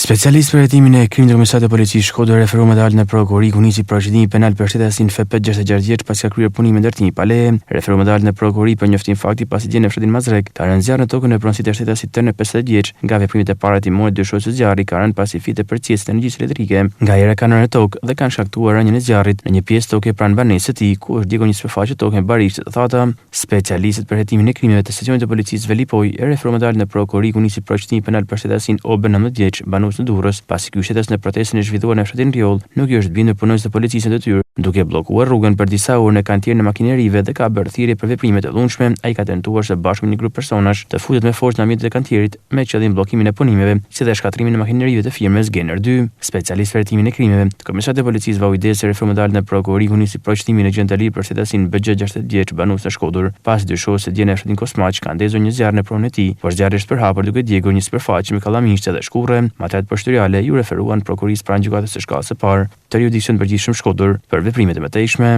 Specialistë për hetimin e krimit të Komisariatit të Policisë Shkodër referuar me dalën e prokurorit ku nisi procedimi penal për shtetasin FP66 vjeç pasi ka kryer punimin e ndërtimit pa leje. Referuar me dalën e prokurorit për njoftim fakti pasi gjen në fshatin Mazrek ka rënë zjarr në tokën e pronësit të shtetasit tërë 50 vjeç. Nga veprimet e para të timore dyshohet se zjarri ka rënë pasi fitë përcjellës të energjisë elektrike. Nga era kanë rënë në tokë dhe kanë shkaktuar rënien e zjarrit në një pjesë toke pranë banesës së tij, ku është djegur një sipërfaqe toke me barishte të thata. Specialistët për hetimin e krimeve të stacionit të policisë Velipoj e referuar me dalën e prokurorit ku nisi procedimi penal për shtetasin OB19 vjeç banues në Durrës pasi ky shtetas në protestën e zhvilluar në fshatin Rjoll nuk i është bindur punonjës të policisë në detyrë, duke bllokuar rrugën për disa orë në kantierën e makinerive dhe ka bërë thirrje për veprime të dhunshme. Ai ka tentuar së bashku me një grup personash të futet me forcë në ambientet e kantierit me qëllim bllokimin e punimeve, si dhe shkatrimin e makinerive të firmës Gener 2. Specialistë për hetimin e krimeve të Komisariatit të Policisë Vauides referuar me dalën e prokurorit ku nisi procedimi në gjendje të lirë për shtetasin BG60 vjeç banues në Shkodër, pas dyshohet se djeni në fshatin Kosmaq ka ndezur një zjarr në pronën e tij, por zjarri është përhapur duke djegur një sipërfaqe me kallamishte dhe shkurrë. Materialet poshteriore ju referuan prokurisë pranë gjykatës së shkallës së parë të jurisdiksion përgjithshëm Shkodër për veprimet e mëtejshme.